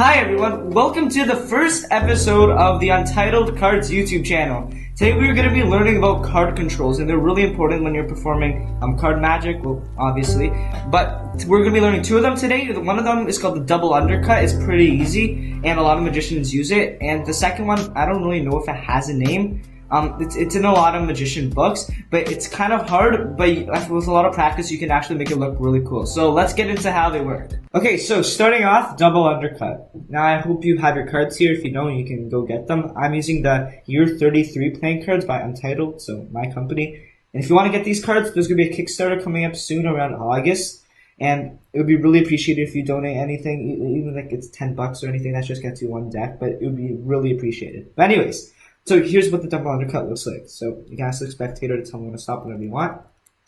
Hi everyone, welcome to the first episode of the Untitled Cards YouTube channel. Today we're going to be learning about card controls, and they're really important when you're performing card magic, well obviously, but we're going to be learning two of them today. One of them is called the double undercut. It's pretty easy and a lot of magicians use it, and the second one, I don't really know if it has a name. It's in a lot of magician books, but it's kind of hard, but with a lot of practice you can actually make it look really cool. So let's get into how they work. Okay, so starting off, double undercut. Now I hope you have your cards here. If you don't, you can go get them. I'm using the Year 33 playing cards by Untitled, so my company. And if you want to get these cards, there's going to be a Kickstarter coming up soon around August. And it would be really appreciated if you donate anything, even like it's $10 or anything, that just gets you one deck, but it would be really appreciated. But anyways, so here's what the double undercut looks like. So you can ask the spectator to tell me when to stop whenever you want.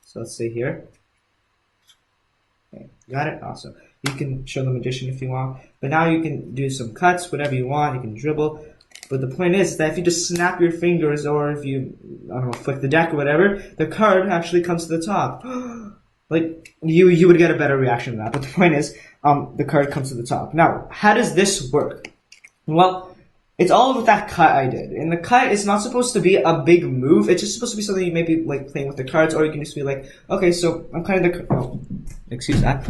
So let's say here. Okay, got it? Awesome. You can show the magician if you want. But now you can do some cuts, whatever you want. You can dribble. But the point is that if you just snap your fingers or if you, I don't know, flick the deck or whatever, the card actually comes to the top. Like, you would get a better reaction to that. But the point is, the card comes to the top. Now, how does this work? Well, it's all with that cut I did. And the cut is not supposed to be a big move. It's just supposed to be something you may be like playing with the cards, or you can just be like, okay, so I'm cutting the excuse that.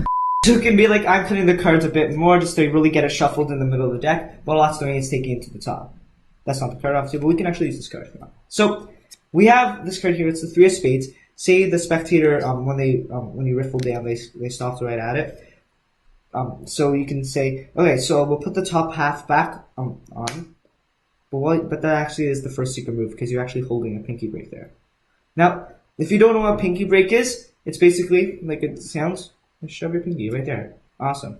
So it can be like, I'm cutting the cards a bit more just to really get it shuffled in the middle of the deck, but all that's doing is taking it to the top. That's not the card, obviously, but we can actually use this card if you want. So we have this card here. It's the Three of Spades. Say the spectator, when you riffle down, they stopped right at it. So you can say, okay, so we'll put the top half back on. But that actually is the first secret move because you're actually holding a pinky break there. Now, if you don't know what pinky break is, it's basically like it sounds. Shove your pinky right there. Awesome.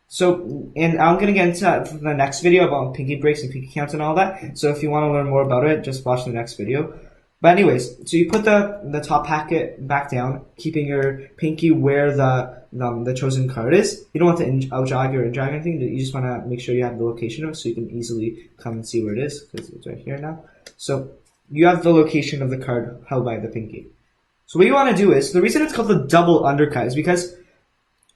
So, and I'm gonna get into the next video about pinky breaks and pinky counts and all that. So if you want to learn more about it, just watch the next video. But anyways, so you put the top packet back down, keeping your pinky where the chosen card is. You don't want to out-jog or in-jog anything. You just want to make sure you have the location of it so you can easily come and see where it is, because it's right here now. So you have the location of the card held by the pinky. So what you want to do is, the reason it's called the double undercut is because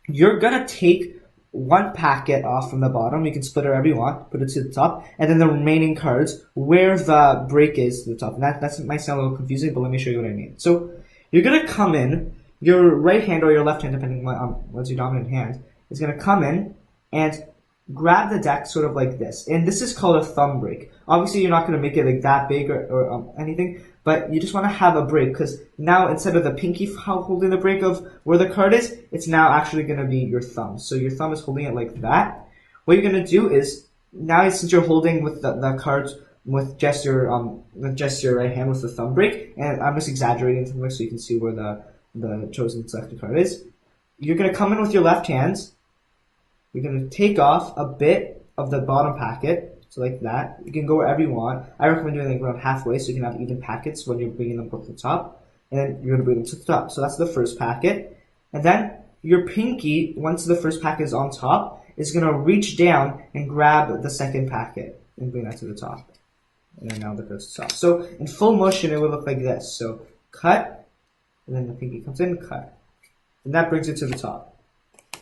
you're going to take one packet off from the bottom. You can split it wherever you want, put it to the top, and then the remaining cards where the break is to the top. And that might sound a little confusing, but let me show you what I mean. So you're going to come in, your right hand or your left hand, depending on what's your dominant hand, is going to come in and grab the deck sort of like this. And this is called a thumb break. Obviously, you're not going to make it like that big or anything, but you just want to have a break, because now instead of the pinky holding the break of where the card is, it's now actually going to be your thumb. So your thumb is holding it like that. What you're going to do is, now since you're holding with the cards with just your right hand with the thumb break, and I'm just exaggerating something so you can see where the chosen selected card is, you're going to come in with your left hand. You're going to take off a bit of the bottom packet. So like that. You can go wherever you want. I recommend doing like around halfway so you can have even packets when you're bringing them up to the top. And then you're going to bring them to the top. So that's the first packet. And then your pinky, once the first packet is on top, is going to reach down and grab the second packet and bring that to the top. And then now the goes to the top. So in full motion, it would look like this. So cut, and then the pinky comes in, cut. And that brings it to the top.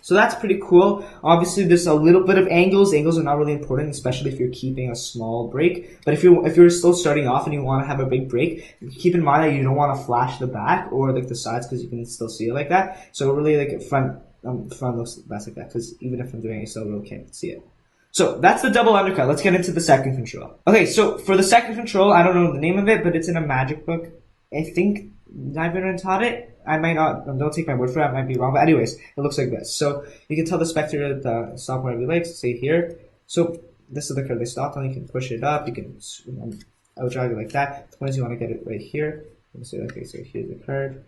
So that's pretty cool. Obviously, there's a little bit of angles. Angles are not really important, especially if you're keeping a small break. But if you're still starting off and you want to have a big break, keep in mind that you don't want to flash the back or like the sides, because you can still see it like that. So really, like front looks best like that, because even if I'm doing it, you still really can't see it. So that's the double undercut. Let's get into the second control. Okay, so for the second control, I don't know the name of it, but it's in a magic book. I think I've been taught it. I might not, don't take my word for it, I might be wrong, but anyways, it looks like this. So you can tell the spectator to stop wherever you like, say here. So this is the card they stopped on. You can push it up, you can out-jog it like that. The point is you want to get it right here. You say, okay, so here's the card.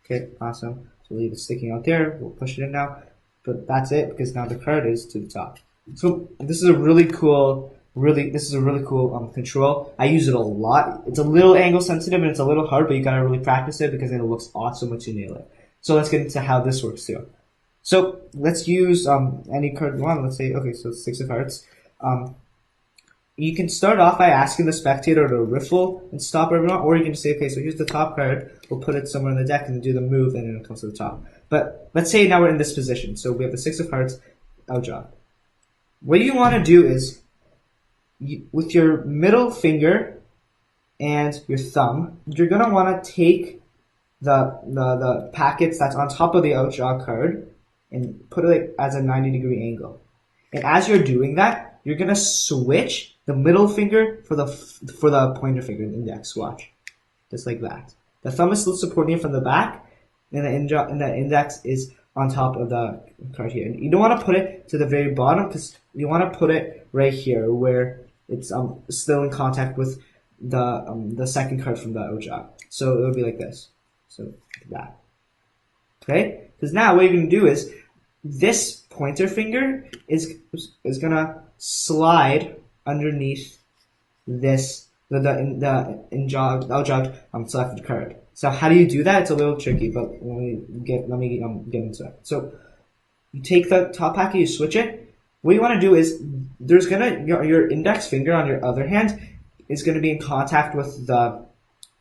Okay, awesome. So leave it sticking out there. We'll push it in now. But that's it, because now the card is to the top. So this is a really cool control. I use it a lot. It's a little angle sensitive and it's a little hard, but you gotta really practice it because then it looks awesome once you nail it. So let's get into how this works too. So let's use any card you want. Let's say, okay, so it's Six of Hearts. You can start off by asking the spectator to riffle and stop wherever you want, or you can just say, okay, so here's the top card. We'll put it somewhere in the deck and do the move, and then it comes to the top. But let's say now we're in this position. So we have the Six of Hearts, out jog. what you want to do is, with your middle finger and your thumb, you're going to want to take the packets that's on top of the outdraw card and put it as a 90-degree angle. And as you're doing that, you're going to switch the middle finger for the pointer finger and index. Watch. Just like that. The thumb is still supporting it from the back, and the index is on top of the card here. And you don't want to put it to the very bottom, because you want to put it right here where it's still in contact with the second card from the outdraw. So it would be like this. So like that. Okay? Because now what you're going to do is, this pointer finger is gonna slide underneath this the outdrawn selected card. So how do you do that? It's a little tricky, but let me get into it. So you take the top packet, you switch it. What you want to do is, there's gonna your index finger on your other hand is gonna be in contact with the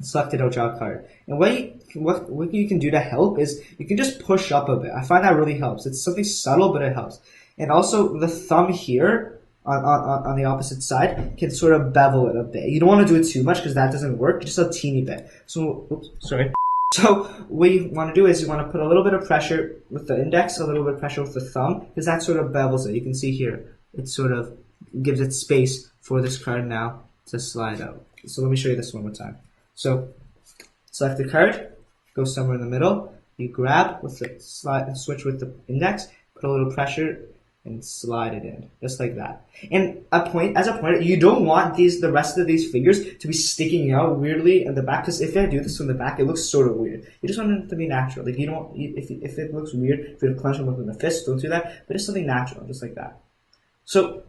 selected outdraw card. And what you can do to help is, you can just push up a bit. I find that really helps. It's something subtle, but it helps. And also the thumb here on the opposite side can sort of bevel it a bit. You don't want to do it too much, because that doesn't work. Just a teeny bit. So, oops, sorry. So what you want to do is, you want to put a little bit of pressure with the index, a little bit of pressure with the thumb, because that sort of bevels it. You can see here, it sort of gives it space for this card now to slide out. So let me show you this one more time. So select the card, go somewhere in the middle, you grab with the slide, switch with the index, put a little pressure, and slide it in, just like that. And as a pointer, you don't want the rest of these fingers to be sticking out weirdly in the back, because if I do this from the back, it looks sort of weird. You just want it to be natural. Like, you don't, if it looks weird, if you're clenching with the fist, don't do that. But it's something natural, just like that. So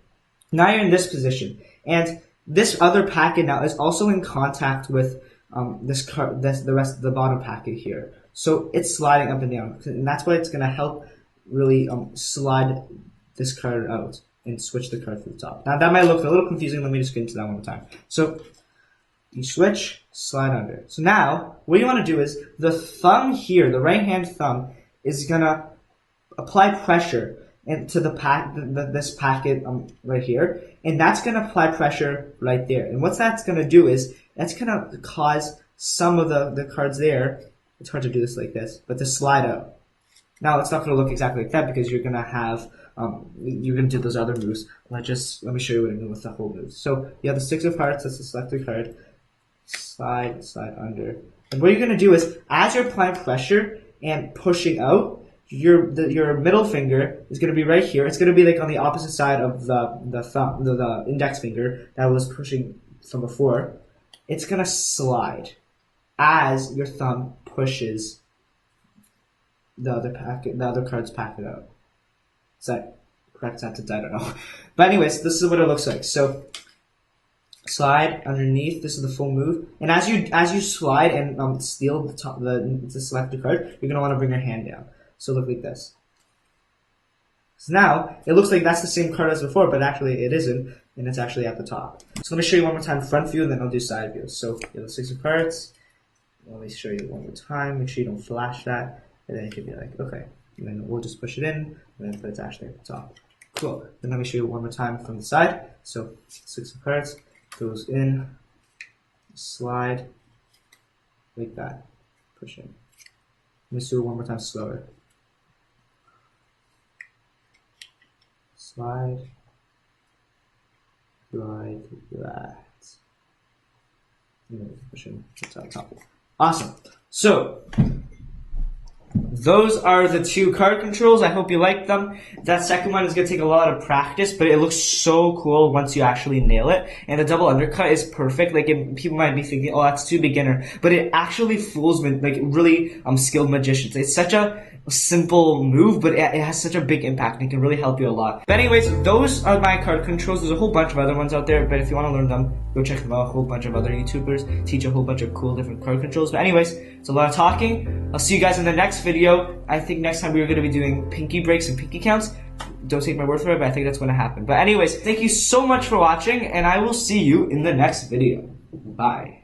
now you're in this position, and this other packet now is also in contact with the rest of the bottom packet here. So it's sliding up and down, and that's why it's going to help really slide this card out and switch the card to the top. Now that might look a little confusing. Let me just get into that one more time. So you switch, slide under. So now what you want to do is, the thumb here, the right hand thumb, is going to apply pressure into this packet right here, and that's going to apply pressure right there. And what that's going to do is, that's going to cause some of the cards there, it's hard to do this like this, but to slide out. Now it's not going to look exactly like that, because you're going to have you're going to do those other moves. Let me show you what I mean with the whole move. So you have the 6 of hearts, that's the selected card, slide under. And what you're going to do is, as you're applying pressure and pushing out, your middle finger is going to be right here. It's going to be like on the opposite side of the index finger that was pushing from before. It's going to slide as your thumb pushes the other card's packet out. Is that correct sentence? I don't know. But anyways, this is what it looks like. So slide underneath. This is the full move. And as you slide and steal the selected card, you're going to want to bring your hand down. So look like this. So now it looks like that's the same card as before, but actually it isn't, and it's actually at the top. So let me show you one more time front view, and then I'll do side view. So you have the 6 of hearts. Let me show you one more time. Make sure you don't flash that, and then you can be like, okay. And then we'll just push it in, and then it's actually at the top. Cool. Then let me show you one more time from the side. So 6 of hearts goes in, slide like that, push in. Let me do it one more time slower. Slide like that. And then push in to the top. Awesome. So those are the 2 card controls. I hope you liked them. That second one is going to take a lot of practice, but it looks so cool once you actually nail it. And the double undercut is perfect. Like, people might be thinking, oh, that's too beginner, but it actually fools like really skilled magicians. It's such a simple move, but it has such a big impact, and it can really help you a lot. But anyways, those are my card controls. There's a whole bunch of other ones out there, but if you want to learn them, go check them out. A whole bunch of other YouTubers teach a whole bunch of cool different card controls. But anyways, it's a lot of talking. I'll see you guys in the next video. I think next time we are going to be doing pinky breaks and pinky counts. Don't take my word for it, but I think that's going to happen. But anyways, thank you so much for watching, and I will see you in the next video. Bye.